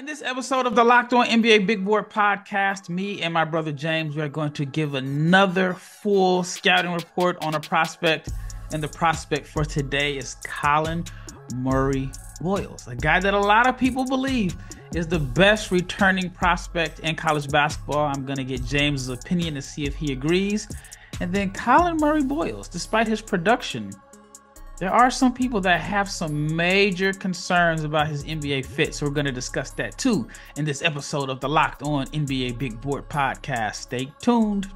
In this episode of the Locked On NBA Big Board podcast, me and my brother James, we are going to give another full scouting report on a prospect. And the prospect for today is Collin Murray Boyles, a guy that a lot of people believe is the best returning prospect in college basketball. I'm going to get James's opinion to see if he agrees. And then Collin Murray Boyles, despite his production, there are some people that have some major concerns about his NBA fit, so we're going to discuss that too in this episode of the Locked On NBA Big Board podcast. Stay tuned.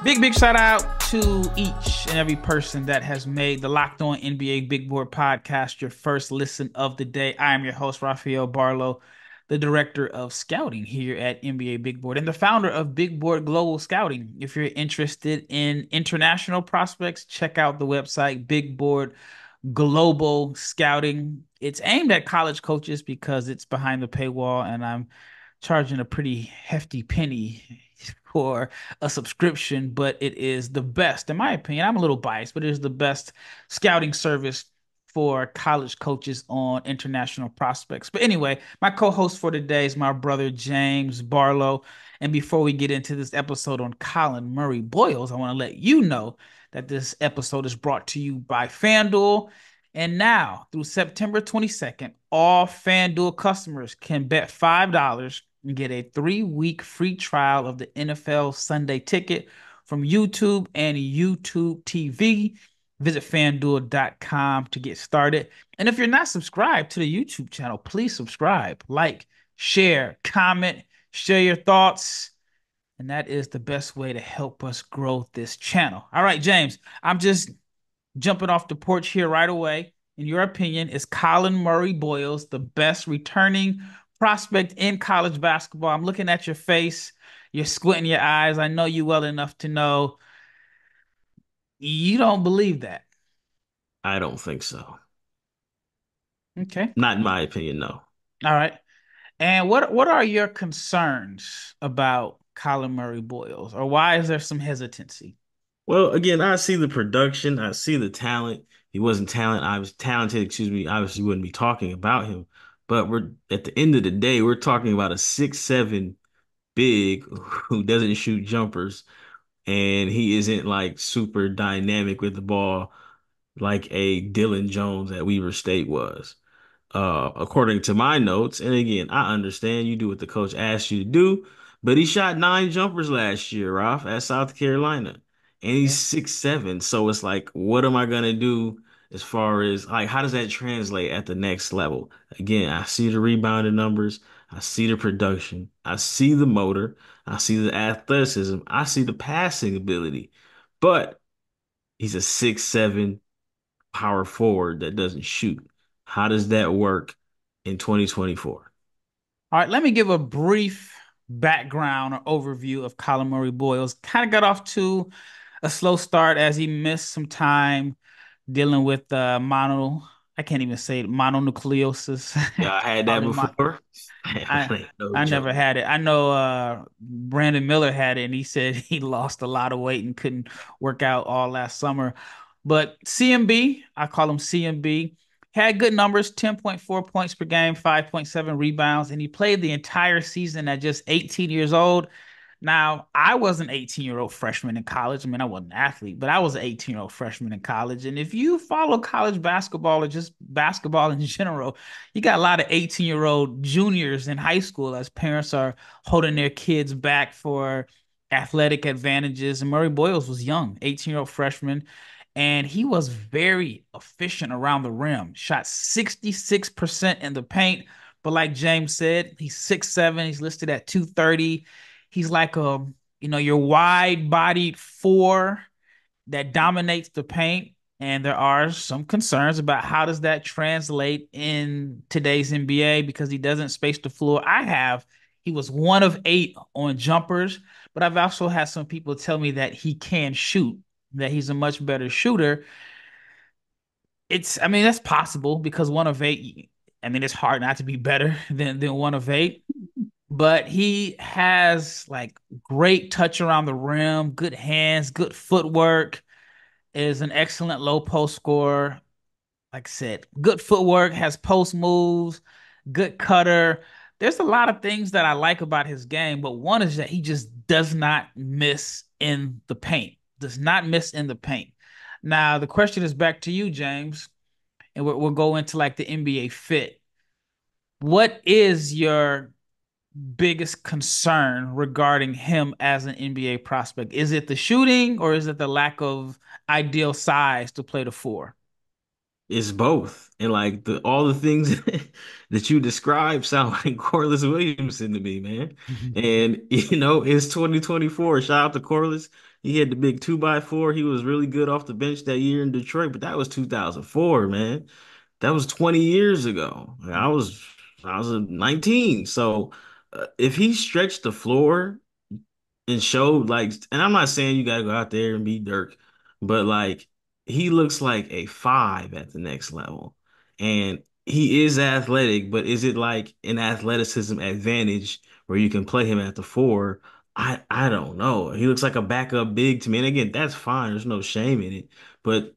Big shout out to each and every person that has made the Locked On NBA Big Board podcast your first listen of the day. I am your host, Rafael Barlow, the director of scouting here at NBA Big Board and the founder of Big Board Global Scouting. If you're interested in international prospects, check out the website Big Board Global Scouting. It's aimed at college coaches because it's behind the paywall and I'm charging a pretty hefty penny for a subscription, but it is the best, in my opinion. I'm a little biased, but it is the best scouting service for college coaches on international prospects. But anyway, my co-host for today is my brother James Barlow. And before we get into this episode on Collin Murray Boyles, I want to let you know that this episode is brought to you by FanDuel. And now, through September 22nd, all FanDuel customers can bet $5 and get a 3-week free trial of the NFL Sunday Ticket from YouTube and YouTube TV. Visit fanduel.com to get started. And if you're not subscribed to the YouTube channel, please subscribe, like, share, comment, share your thoughts. And that is the best way to help us grow this channel. All right, James, I'm just jumping off the porch here right away. In your opinion, is Collin Murray Boyles the best returning prospect in college basketball? I'm looking at your face. You're squinting your eyes. I know you well enough to know you don't believe that. I don't think so. Okay. Not in my opinion, no. All right. And what are your concerns about Collin Murray Boyles, or why is there some hesitancy? Well, again, I see the production, I see the talent. He wasn't talent, I was talented, excuse me. Obviously, wouldn't be talking about him. But we're at the end of the day, we're talking about a 6'7" big who doesn't shoot jumpers, and he isn't like super dynamic with the ball like a Dylan Jones at Weaver State was. According to my notes. And again, I understand you do what the coach asked you to do, but he shot 9 jumpers last year, Ralph, at South Carolina, and he's Yeah. 6'7". So it's like, what am I gonna do as far as like how does that translate at the next level? Again, I see the rebounding numbers, I see the production, I see the motor, I see the athleticism, I see the passing ability, but he's a 6'7" power forward that doesn't shoot. How does that work in 2024? All right, let me give a brief background or overview of Collin Murray Boyles. Kind of got off to a slow start as he missed some time dealing with I can't even say it, mononucleosis. Yeah, I had that Probably my, before. I No I joke. never had it. I know Brandon Miller had it and he said he lost a lot of weight and couldn't work out all last summer. But CMB, I call him CMB, had good numbers, 10.4 points per game, 5.7 rebounds, and he played the entire season at just 18 years old. Now, I was an 18-year-old freshman in college. I mean, I wasn't an athlete, but I was an 18-year-old freshman in college. And if you follow college basketball or just basketball in general, you got a lot of 18-year-old juniors in high school as parents are holding their kids back for athletic advantages. And Murray Boyles was young, 18-year-old freshman, and he was very efficient around the rim, shot 66% in the paint. But like James said, he's 6'7", he's listed at 230. He's like your wide-bodied four that dominates the paint. And there are some concerns about how does that translate in today's NBA because he doesn't space the floor. He was 1 of 8 on jumpers, but I've also had some people tell me that he can shoot, that he's a much better shooter. I mean, that's possible because 1 of 8, I mean, it's hard not to be better than 1 of 8. but he has like great touch around the rim, good hands, good footwork, is an excellent low post scorer. Like I said, good footwork, has post moves, good cutter. There's a lot of things that I like about his game, but one is that he just does not miss in the paint. Does not miss in the paint. Now, the question is back to you, James, and we'll go into like the NBA fit. What is your biggest concern regarding him as an NBA prospect? Is it the shooting or is it the lack of ideal size to play the four? It's both. And like all the things that you described sound like Corliss Williamson to me, man. And it's 2024. Shout out to Corliss. He had the big 2x4. He was really good off the bench that year in Detroit, but that was 2004, man. That was 20 years ago. Like, I was 19. So if he stretched the floor and showed like, and I'm not saying you gotta go out there and be Dirk, but like he looks like a five at the next level. And he is athletic, but is it like an athleticism advantage where you can play him at the four? I don't know. He looks like a backup big to me. And again, that's fine. There's no shame in it. But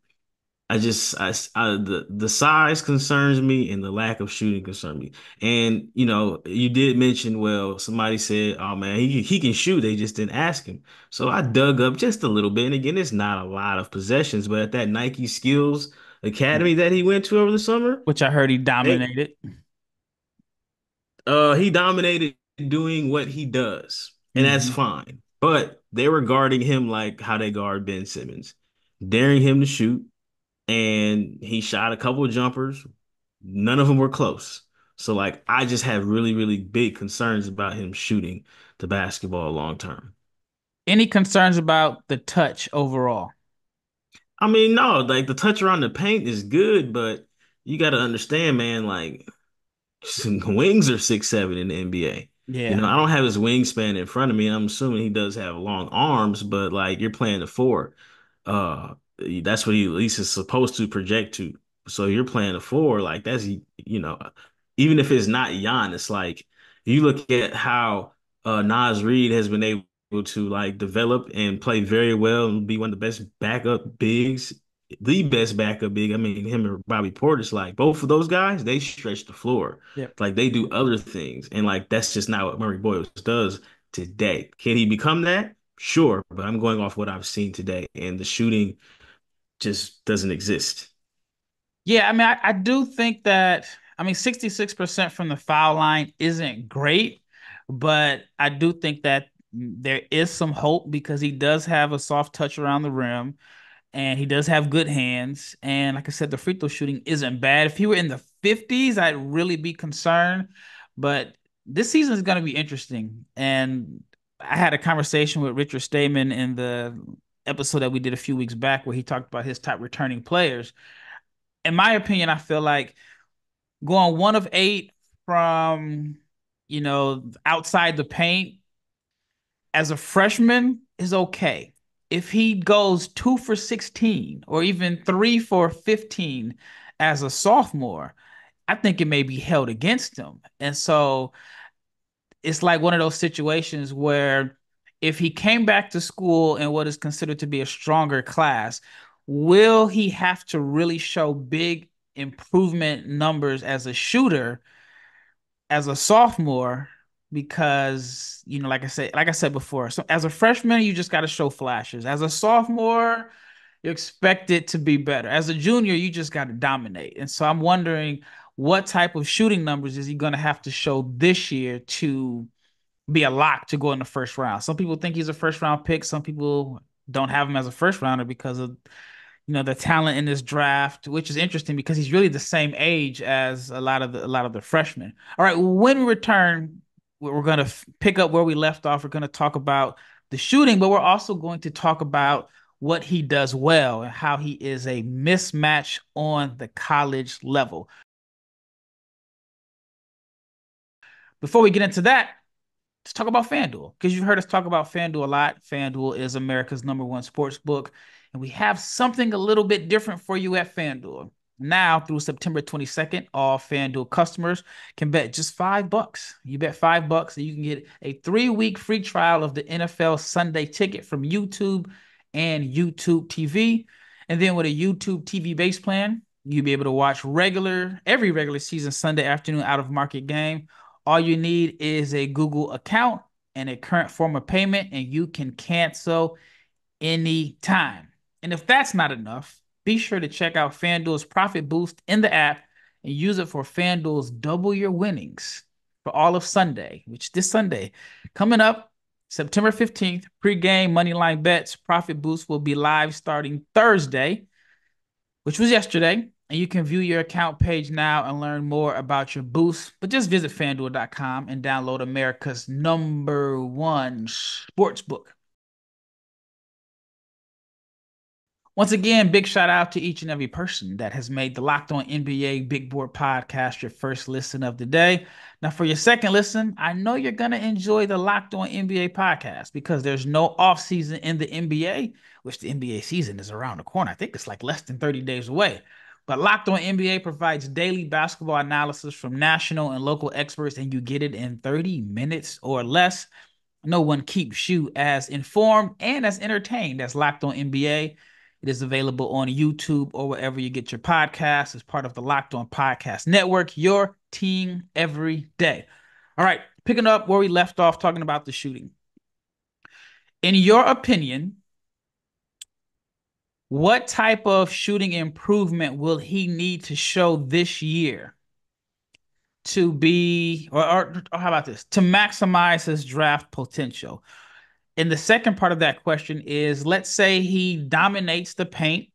the size concerns me and the lack of shooting concerns me. And you did mention, well, somebody said, "Oh man, he can shoot." They just didn't ask him. So I dug up just a little bit. And again, it's not a lot of possessions, but at that Nike Skills Academy that he went to over the summer, Which I heard he they dominated. he dominated doing what he does, and that's Hmm. fine. But they were guarding him like how they guard Ben Simmons, daring him to shoot, and he shot a couple of jumpers. None of them were close. So like I just have really, really big concerns about him shooting the basketball long term. Any concerns about the touch overall? I mean, no, like the touch around the paint is good, but you got to understand, man, like wings are 6'7" in the NBA. Yeah. I don't have his wingspan in front of me. I'm assuming he does have long arms, but like you're playing the four. That's what he at least is supposed to project to. So you're playing the four, like even if it's not Giannis, like you look at how Naz Reid has been able to like develop and play very well and be one of the best backup bigs, the best backup big. I mean, him and Bobby Portis, like both of those guys, they stretch the floor. Yep. Like they do other things. And like that's just not what Murray Boyles does today. Can he become that? Sure, but I'm going off what I've seen today, and the shooting just doesn't exist. Yeah, I mean, I do think that, I mean, 66% from the foul line isn't great, but I do think that there is some hope because he does have a soft touch around the rim and he does have good hands. And like I said, the free throw shooting isn't bad. If he were in the 50s, I'd really be concerned. But this season is going to be interesting. And I had a conversation with Richard Stayman in the episode that we did a few weeks back where he talked about his top returning players. In my opinion, I feel like going 1 of 8 from, outside the paint as a freshman is okay. If he goes 2 for 16 or even 3 for 15 as a sophomore, I think it may be held against him. And so it's like one of those situations where if he came back to school in what is considered to be a stronger class, will he have to really show big improvement numbers as a shooter as a sophomore? Because, like I said before, so as a freshman, you just got to show flashes. As a sophomore, you expect it to be better. As a junior, you just got to dominate. And so I'm wondering what type of shooting numbers is he going to have to show this year to be a lock to go in the first round. Some people think he's a first round pick. Some people don't have him as a first rounder because of the talent in this draft, which is interesting because he's really the same age as a lot of the freshmen. All right, when we return, we're going to pick up where we left off. We're going to talk about the shooting, but we're also going to talk about what he does well and how he is a mismatch on the college level. Before we get into that, let's talk about FanDuel because you've heard us talk about FanDuel a lot. FanDuel is America's #1 sports book, and we have something a little bit different for you at FanDuel. Now through September 22nd, all FanDuel customers can bet just $5. You bet $5 and you can get a 3-week free trial of the NFL Sunday Ticket from YouTube and YouTube TV. And then with a YouTube TV base plan, you'll be able to watch every regular season Sunday afternoon out of market game. All you need is a Google account and a current form of payment, and you can cancel anytime. And if that's not enough, be sure to check out FanDuel's Profit Boost in the app and use it for FanDuel's Double Your Winnings for all of Sunday, which this Sunday coming up, September 15th, pregame moneyline bets. Profit Boost will be live starting Thursday, which was yesterday. And you can view your account page now and learn more about your boost. But just visit fanduel.com and download America's #1 sportsbook. Once again, big shout out to each and every person that has made the Locked On NBA Big Board podcast your first listen of the day. Now, for your second listen, I know you're going to enjoy the Locked On NBA podcast because there's no offseason in the NBA, which the NBA season is around the corner. I think it's like less than 30 days away. But Locked On NBA provides daily basketball analysis from national and local experts, and you get it in 30 minutes or less. No one keeps you as informed and as entertained as Locked On NBA. It is available on YouTube or wherever you get your podcasts as part of the Locked On Podcast Network, your team every day. All right, picking up where we left off talking about the shooting. In your opinion, what type of shooting improvement will he need to show this year to be, or how about this, to maximize his draft potential? And the second part of that question is, let's say he dominates the paint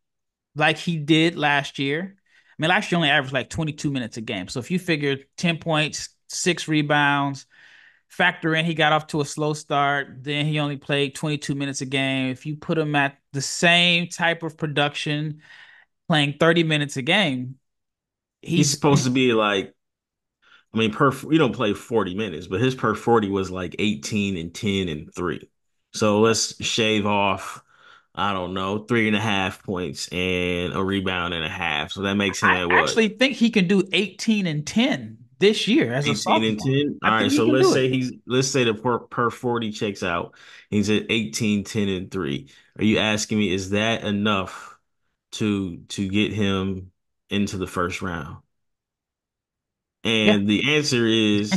like he did last year. I mean, last year only averaged like 22 minutes a game. So if you figure 10 points, 6 rebounds, factor in he got off to a slow start, then he only played 22 minutes a game. If you put him at the same type of production, playing 30 minutes a game, He's he's supposed to be like, I mean, we don't play 40 minutes, but his per 40 was like 18 and 10 and 3. So let's shave off, I don't know, 3.5 points and a rebound and a half. So that makes him I at what? actually think he can do 18 and 10 this year as a 18 and sophomore. 10. I All think right. he So can do it. let's say the per 40 checks out. He's at 18, 10, and 3. Are you asking me, is that enough to get him into the first round? Yeah. And the answer is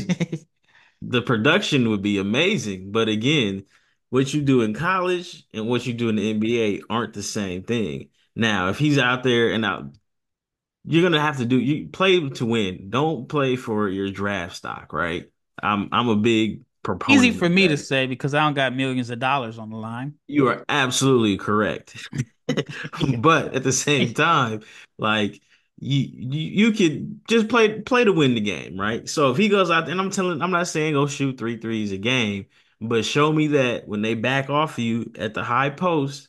the production would be amazing. But again, what you do in college and what you do in the NBA aren't the same thing. Now, if he's out there and out, you're gonna have to you play to win. Don't play for your draft stock, right? I'm a big Easy proponent for of me to that. say because I don't got millions of dollars on the line. You are absolutely correct. But at the same time, like you could just play to win the game, right? So if he goes out, and I'm not saying go shoot three threes a game, but show me that when they back off you at the high post,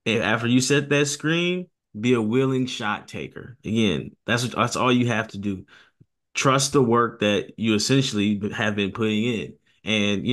and after you set that screen, be a willing shot taker. Again, that's all you have to do. Trust the work that you essentially have been putting in. And,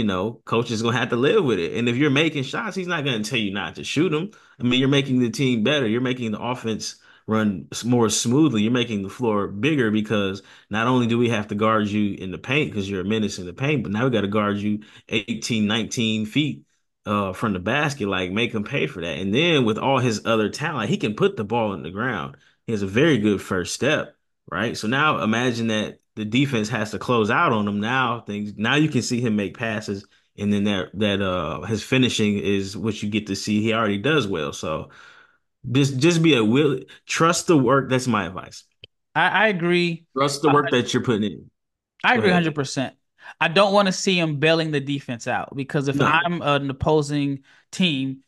coach is going to have to live with it. And if you're making shots, he's not going to tell you not to shoot them. I mean, you're making the team better. You're making the offense run more smoothly. You're making the floor bigger because not only do we have to guard you in the paint because you're a menace in the paint, but now we got to guard you 18, 19 feet from the basket. Like, make him pay for that. And then with all his other talent, he can put the ball in the ground. He has a very good first step, right? So now imagine that the defense has to close out on him. Now you can see him make passes, and then that his finishing is what you get to see. He already does well. So just be a will trust the work. That's my advice. I agree. Trust the work that you're putting in. I Go agree ahead. 100%. I don't want to see him bailing the defense out because if No, I'm an opposing team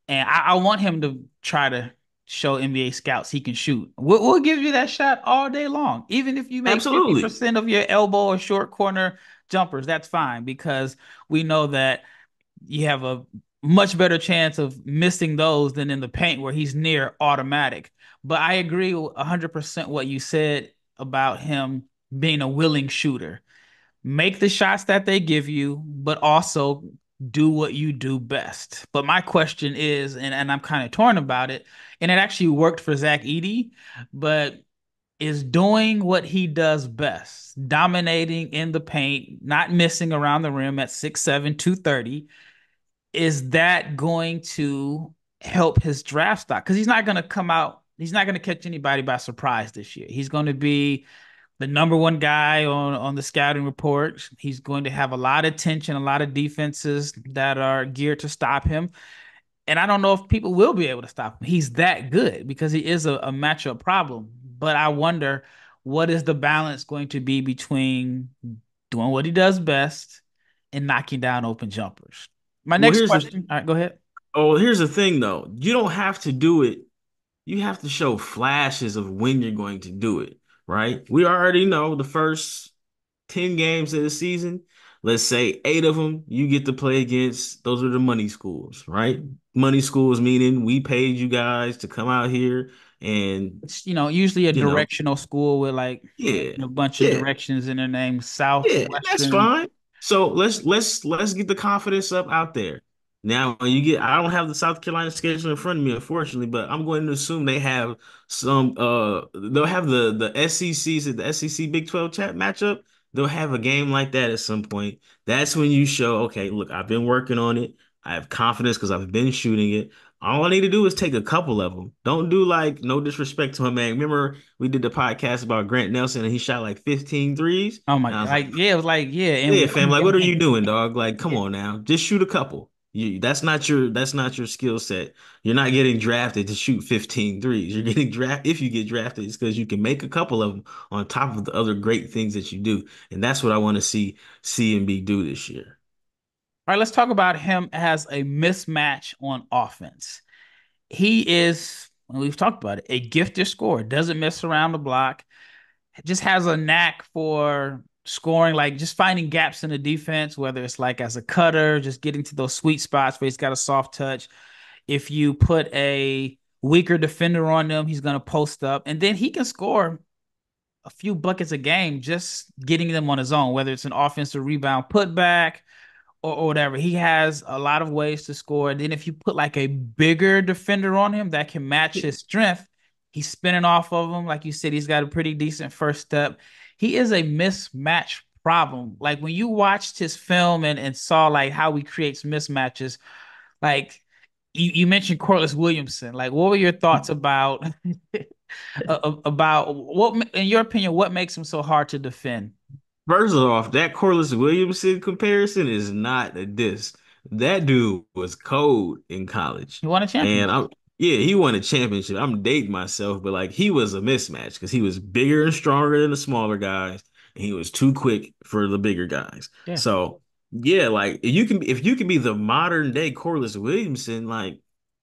and I want him to try to show NBA scouts he can shoot, we'll give you that shot all day long. Even if you make absolutely. 50% of your elbow or short corner jumpers, that's fine because we know that you have a much better chance of missing those than in the paint where he's near automatic. But I agree 100% what you said about him being a willing shooter. Make the shots that they give you, but also do what you do best. But my question is, and I'm kind of torn about it, and it actually worked for Zach Edey, but is doing what he does best, dominating in the paint, not missing around the rim at 6'7", 230. Is that going to help his draft stock? Because he's not going to come out, he's not going to catch anybody by surprise this year. He's going to be the number one guy on the scouting report. He's going to have a lot of attention, a lot of defenses that are geared to stop him. And I don't know if people will be able to stop him. He's that good because he is a matchup problem. But I wonder, what is the balance going to be between doing what he does best and knocking down open jumpers? My Well, next here's the question. All right, go ahead. here's the thing though. You don't have to do it. You have to show flashes of when you're going to do it, right? We already know the first 10 games of the season, let's say 8 of them you get to play against, those are the money schools, right? Money schools meaning we paid you guys to come out here and, It's usually a you know, directional school with like yeah, a bunch of yeah, directions in their name, yeah, and that's southwestern. fine. So let's get the confidence up out there. Now, when you get, I don't have the South Carolina schedule in front of me, unfortunately, but I'm going to assume they have some. They'll have the SEC's the SEC Big 12 chat matchup. They'll have a game like that at some point. That's when you show, okay, look, I've been working on it. I have confidence because I've been shooting it. All I need to do is take a couple of them. Don't do like no disrespect to him, man. Remember we did the podcast about Grant Nelson and he shot like 15 threes? Oh my, And I was like, like yeah, it was like yeah, yeah, fam, like what are you doing, dog? Like, come yeah. on now. Just shoot a couple. That's not your skill set. You're not getting drafted to shoot 15 threes. You're getting drafted if you get drafted, it's because you can make a couple of them on top of the other great things that you do. And that's what I want to see CMB do this year. All right, let's talk about him as a mismatch on offense. He is, and we've talked about it, a gifted scorer. Doesn't mess around the block. Just has a knack for scoring, like just finding gaps in the defense, whether it's like as a cutter, just getting to those sweet spots where he's got a soft touch. If you put a weaker defender on them, he's going to post up, and then he can score a few buckets a game just getting them on his own, whether it's an offensive rebound putback or whatever. He has a lot of ways to score. And then if you put like a bigger defender on him that can match his strength, he's spinning off of him. Like you said, he's got a pretty decent first step. He is a mismatch problem. Like when you watched his film and saw like how he creates mismatches, like you mentioned Corliss Williamson. Like, what were your thoughts about about what, in your opinion, what makes him so hard to defend? First off, that Corliss Williamson comparison is not a diss. That dude was cold in college. He won a And championship. I'm yeah, he won a championship. I'm dating myself, but like he was a mismatch because he was bigger and stronger than the smaller guys, and he was too quick for the bigger guys. Yeah. So yeah, like if you can be the modern day Corliss Williamson, like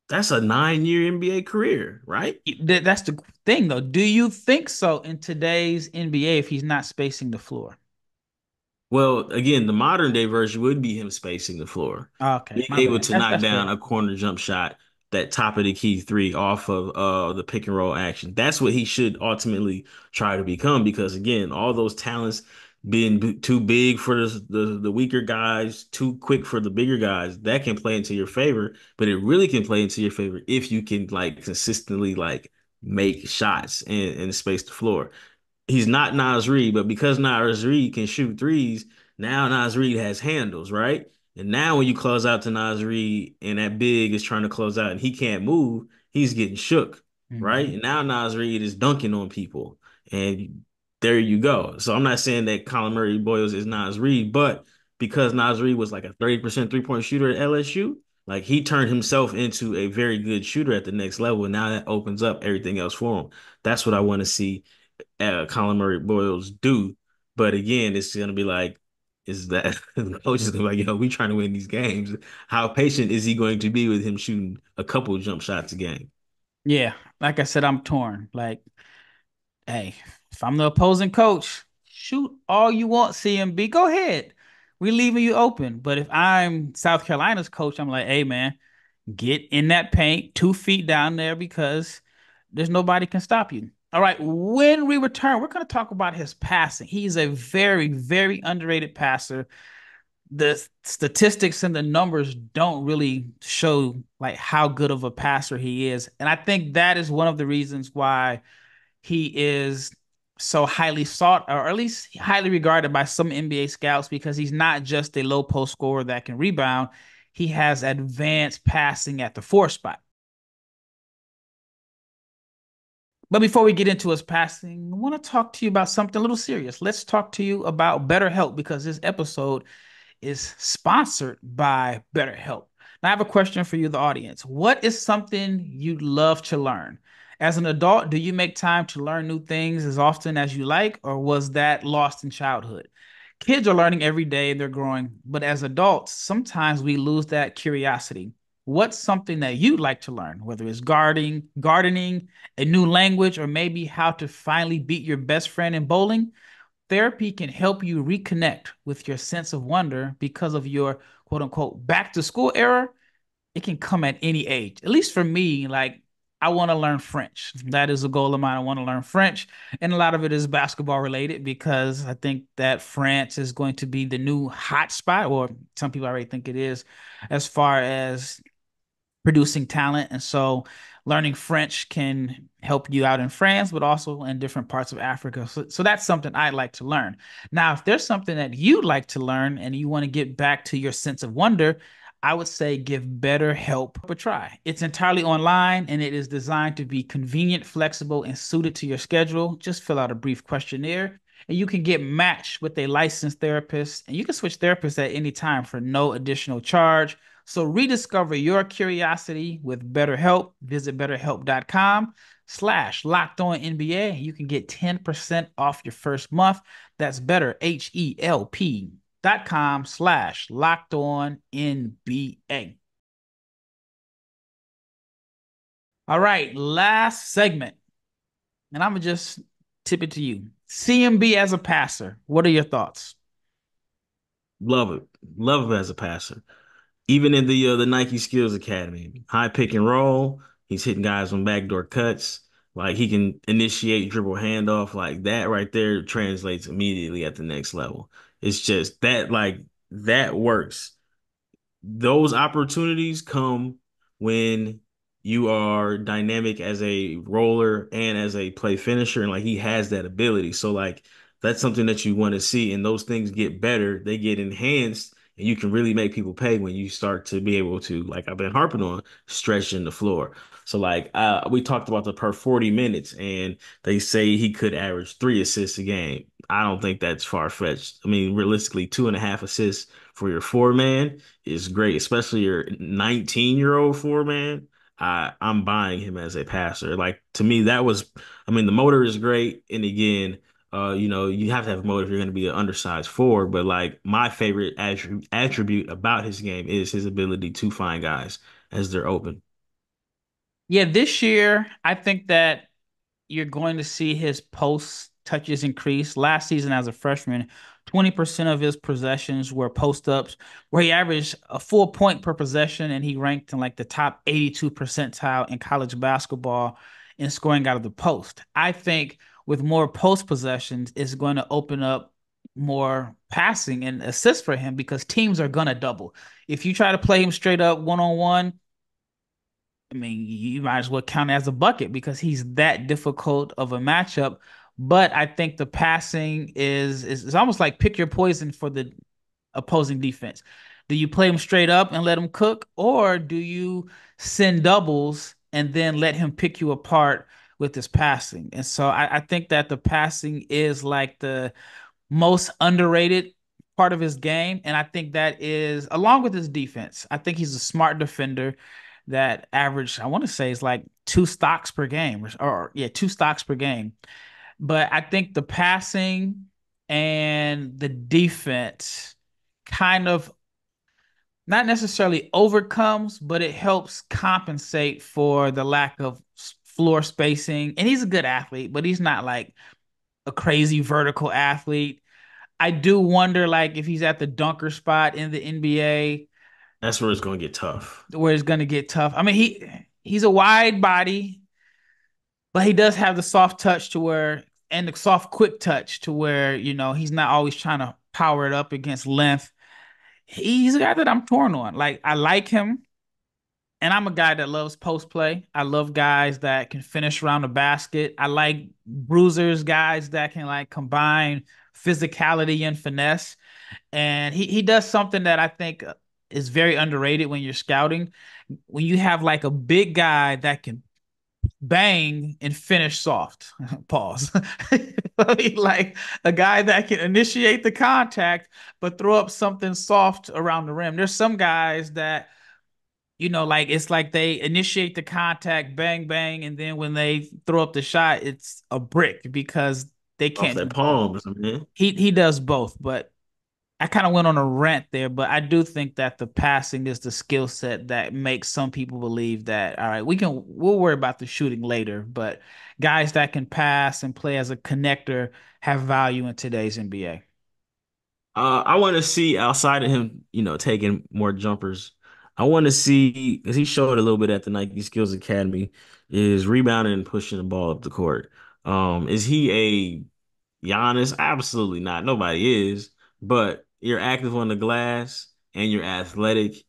that's a 9-year NBA career, right? That's the thing, though. Do you think so in today's NBA if he's not spacing the floor? Well, again, the modern day version would be him spacing the floor, Okay, being my able bad. to That's knock that's down fair. a corner jump shot, that top of the key three off of the pick and roll action. That's what he should ultimately try to become because again, all those talents being too big for the weaker guys, too quick for the bigger guys, that can play into your favor, but it really can play into your favor if you can like consistently like make shots and space the floor. He's not Nas Reed, but because Nas Reed can shoot threes, now Nas Reed has handles, right? And now when you close out to Nas Reed and that big is trying to close out and he can't move, he's getting shook, right? Mhm. And now Nas Reed is dunking on people. And there you go. So I'm not saying that Colin Murray Boyles is Nas Reed, but because Nas Reed was like a 30% three-point shooter at LSU, like he turned himself into a very good shooter at the next level. And now that opens up everything else for him. That's what I want to see Colin Murray Boyles do. But again, it's gonna be like, is that the coach is gonna be like, yo, we trying to win these games. How patient is he going to be with him shooting a couple jump shots a game? Yeah, like I said, I'm torn. Like, hey, if I'm the opposing coach, shoot all you want, CMB. Go ahead. We're leaving you open. But if I'm South Carolina's coach, I'm like, hey man, get in that paint, 2 feet down there because there's nobody can stop you. All right, when we return, we're going to talk about his passing. He's a very, very underrated passer. The statistics and the numbers don't really show like how good of a passer he is. And I think that is one of the reasons why he is so highly sought, or at least highly regarded by some NBA scouts, because he's not just a low post scorer that can rebound. He has advanced passing at the four spot. But before we get into his passing, I want to talk to you about something a little serious. Let's talk to you about BetterHelp, because this episode is sponsored by BetterHelp. Now, I have a question for you, the audience. What is something you'd love to learn? As an adult, do you make time to learn new things as often as you like, or was that lost in childhood? Kids are learning every day, they're growing, but as adults, sometimes we lose that curiosity. What's something that you'd like to learn, whether it's gardening, a new language, or maybe how to finally beat your best friend in bowling? Therapy can help you reconnect with your sense of wonder because of your quote unquote back to school era. It can come at any age. At least for me, like I want to learn French. That is a goal of mine. I want to learn French. And a lot of it is basketball related, because I think that France is going to be the new hot spot, or some people already think it is, as far as producing talent. And so learning French can help you out in France, but also in different parts of Africa. So that's something I'd like to learn. Now, if there's something that you'd like to learn and you want to get back to your sense of wonder, I would say give BetterHelp a try. It's entirely online and it is designed to be convenient, flexible, and suited to your schedule. Just fill out a brief questionnaire and you can get matched with a licensed therapist, and you can switch therapists at any time for no additional charge. So rediscover your curiosity with BetterHelp. Visit betterhelp.com/locked on NBA. You can get 10% off your first month. That's better, HELP.com/locked on NBA. All right, last segment. And I'm going to just tip it to you. CMB as a passer. What are your thoughts? Love it. Love him as a passer. Even in the Nike Skills Academy, high pick and roll, he's hitting guys on backdoor cuts. Like he can initiate dribble handoff, like that right there translates immediately at the next level. It's just that like that works. Those opportunities come when you are dynamic as a roller and as a play finisher, and like he has that ability. So like that's something that you want to see, and those things get better, they get enhanced, and you can really make people pay when you start to be able to, like I've been harping on, stretching the floor. So like we talked about the per 40 minutes, and they say he could average 3 assists a game. I don't think that's far-fetched. I mean, realistically, 2.5 assists for your four man is great, especially your 19-year-old four man. I'm buying him as a passer. Like to me, that was, I mean, the motor is great. And again, you have to have a motor if you're going to be an undersized four. But like my favorite attribute about his game is his ability to find guys as they're open. Yeah, this year, I think that you're going to see his post touches increase. Last season, as a freshman, 20% of his possessions were post ups, where he averaged a full point per possession, and he ranked in like the top 82 percentile in college basketball in scoring out of the post. I think with more post possessions, it's going to open up more passing and assists for him, because teams are going to double. If you try to play him straight up one on one, I mean, you might as well count it as a bucket, because he's that difficult of a matchup. But I think the passing is almost like pick your poison for the opposing defense. Do you play him straight up and let him cook, or do you send doubles and then let him pick you apart with his passing? And so I think that the passing is like the most underrated part of his game. And I think that is, along with his defense, I think he's a smart defender that average, I want to say, is like 2 stocks per game, or yeah, 2 stocks per game. But I think the passing and the defense kind of not necessarily overcomes, but it helps compensate for the lack of floor spacing. And he's a good athlete, but he's not like a crazy vertical athlete. I do wonder, like, if he's at the dunker spot in the NBA, That's where it's going to get tough. where it's going to get tough. I mean, he's a wide body, but he does have the soft touch to where, and the soft, quick touch to where, he's not always trying to power it up against length. He's a guy that I'm torn on. Like, I like him, And I'm a guy that loves post play. I love guys that can finish around the basket. I like bruisers, guys that can like combine physicality and finesse. And he does something that I think is very underrated when you're scouting. When you have like a big guy that can bang and finish soft. Pause. Like a guy that can initiate the contact but throw up something soft around the rim. There's some guys that like it's like they initiate the contact, bang, bang, and then when they throw up the shot, it's a brick because they Off can't their do both. palms, man. He does both, but I kind of went on a rant there, but I do think that the passing is the skill set that makes some people believe that, all right, we'll worry about the shooting later, but guys that can pass and play as a connector have value in today's NBA. I want to see outside of him, taking more jumpers. I want to see because he showed a little bit at the Nike Skills Academy, is rebounding and pushing the ball up the court. Is he a Giannis? Absolutely not. Nobody is. But you're active on the glass and you're athletic.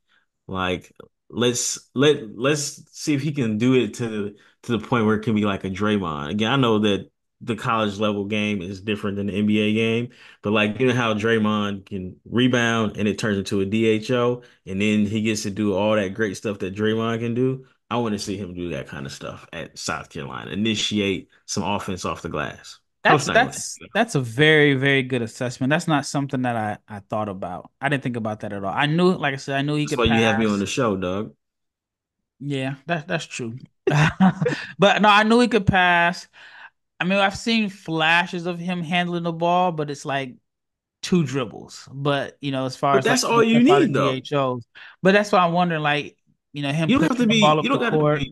Like let's see if he can do it to the point where it can be like a Draymond. Again, I know that the college level game is different than the NBA game, but like how Draymond can rebound and it turns into a DHO, and then he gets to do all that great stuff that Draymond can do. I want to see him do that kind of stuff at South Carolina. Initiate some offense off the glass. That's Coach not gonna. that's that's a very, very good assessment. That's not something that I thought about. I didn't think about that at all. I knew, like I said, I knew he That's could why you have me on pass. the show, Doug. Yeah, that's true. But no, I knew he could pass. I mean, I've seen flashes of him handling the ball, but it's like two dribbles. But as far But as like that's all getting you up out of need, though. DHOs. But that's why I'm wondering, like, him You don't have pushing to the ball be. up the court.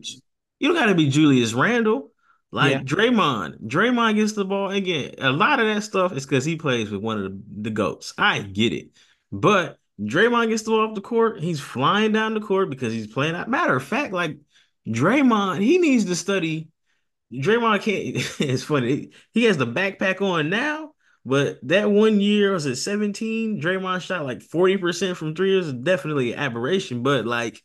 You don't got to be Julius Randle. Yeah. Like Draymond. Draymond gets the ball again. A lot of that stuff is because he plays with one of the goats. I get it, but Draymond gets the ball off the court. He's flying down the court because he's playing. Matter of fact, like Draymond, he needs to study. Draymond can't. It's funny. He has the backpack on now, but that one year was at 17. Draymond shot like 40% from three years. Definitely an aberration, but like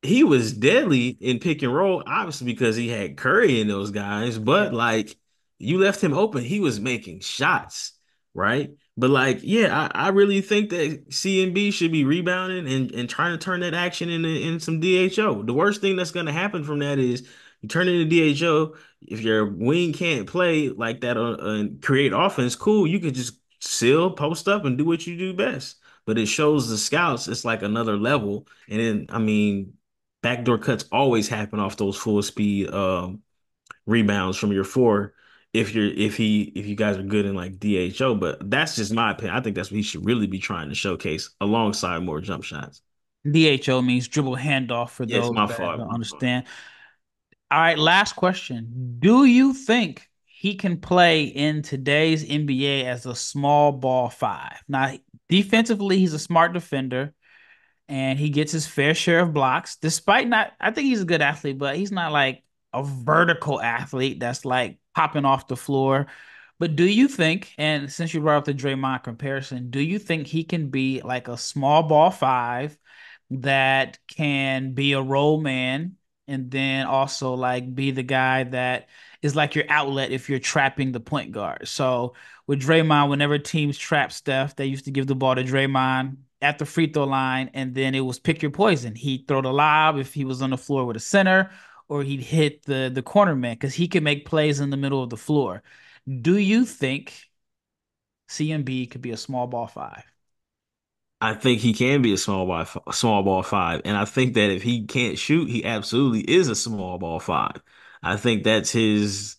he was deadly in pick and roll, obviously because he had Curry and those guys, Yeah. but like you left him open, he was making shots, right? But like, yeah, I really think that CMB should be rebounding and trying to turn that action in some DHO. The worst thing that's gonna happen from that is you turn it into DHO. If your wing can't play like that and create offense, cool. You could just seal, post up, and do what you do best. But it shows the scouts it's like another level. And then, I mean, backdoor cuts always happen off those full speed rebounds from your four if you guys are good in like DHO, but that's just my opinion. I think that's what he should really be trying to showcase alongside more jump shots. DHO means dribble handoff for Yes, those my that fault, don't my fault. understand. All right, last question. Do you think he can play in today's NBA as a small ball five? Now, defensively, he's a smart defender and he gets his fair share of blocks, despite not, I think he's a good athlete, but he's not like a vertical athlete that's like popping off the floor. But do you think, and since you brought up the Draymond comparison, do you think he can be like a small ball five that can be a role man and then also like be the guy that is like your outlet if you're trapping the point guard? So with Draymond, whenever teams trap Steph, they used to give the ball to Draymond at the free throw line, and then it was pick your poison. He'd throw the lob if he was on the floor with a center, or he'd hit the corner man because he could make plays in the middle of the floor. Do you think CMB could be a small ball five? I think he can be a small ball five, and I think that if he can't shoot, he absolutely is a small ball five. I think that's his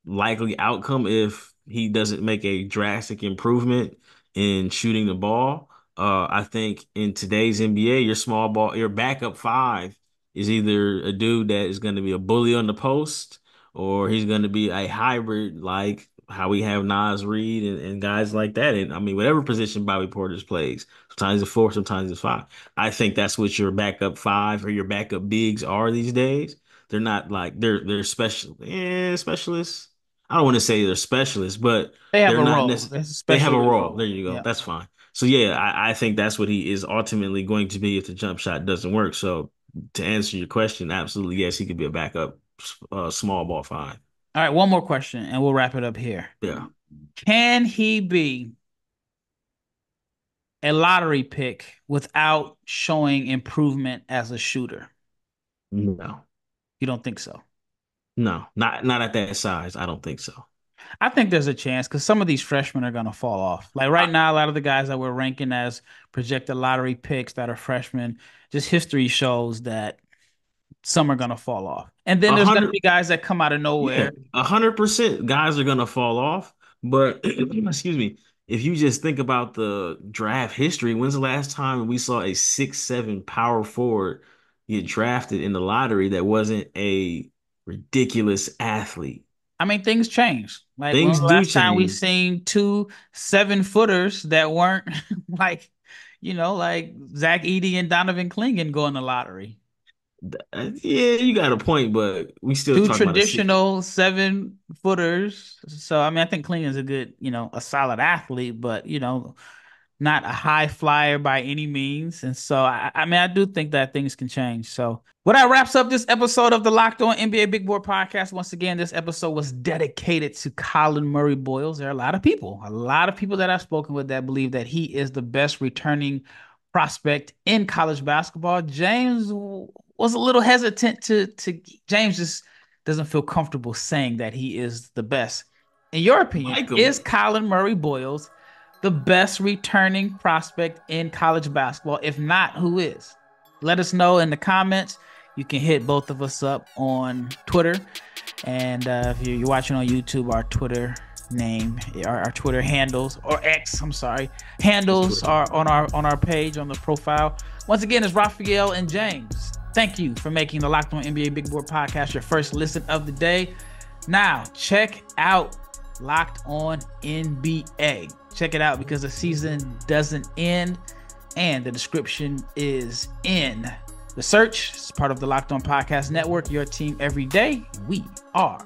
likely outcome if he doesn't make a drastic improvement in shooting the ball. I think in today's NBA, your backup five is either a dude that is going to be a bully on the post, or he's going to be a hybrid like how we have Nas Reed and guys like that. And I mean, whatever position Bobby Portis plays, sometimes it's four, sometimes it's five. I think that's what your backup five or your backup bigs are these days. They're not like they're specialists. I don't want to say they're specialists, but They have they're a not role. necessarily, It's a they have a specialty role. role. There you go. Yeah. That's fine. So yeah, I think that's what he is ultimately going to be if the jump shot doesn't work. So to answer your question, absolutely yes, he could be a backup small ball five. All right, one more question and we'll wrap it up here. Yeah. Can he be a lottery pick without showing improvement as a shooter? No. You don't think so? No. Not at that size. I don't think so. I think there's a chance because some of these freshmen are going to fall off. Like right I, now, a lot of the guys that we're ranking as projected lottery picks that are freshmen, just history shows that some are going to fall off. And then a there's going to hundred be guys that come out of Yeah, nowhere. 100% guys are gonna fall off. But excuse me, if you just think about the draft history, when's the last time we saw a 6'7" power forward get drafted in the lottery that wasn't a ridiculous athlete? I mean, things change. Like when was Things the do last time we change. seen two 7-footers that weren't like, like Zach Edey and Donovan Clingan go in the lottery? Yeah, you got a point, but we still Two talking about a six. traditional 7-footers. So I mean, I think Clingan's a good, a solid athlete, but not a high flyer by any means. And so, I mean, I do think that things can change. So, what that wraps up this episode of the Locked On NBA Big Board Podcast. Once again, this episode was dedicated to Colin Murray Boyles. There are a lot of people that I've spoken with that believe that he is the best returning prospect in college basketball. James was a little hesitant to James just doesn't feel comfortable saying that he is the best. In your opinion, Like is him. Colin Murray Boyles the best returning prospect in college basketball? If not, who is? Let us know in the comments. You can hit both of us up on Twitter. And if you're watching on YouTube, our Twitter name, our Twitter handles, or X, I'm sorry, handles are on our page, on the profile. Once again, it's Raphael and James. Thank you for making the Locked On NBA Big Board Podcast your first listen of the day. Now, check out Locked On NBA. Check it out because the season doesn't end and the description is in the search. It's part of the Locked On Podcast Network, your team every day. We are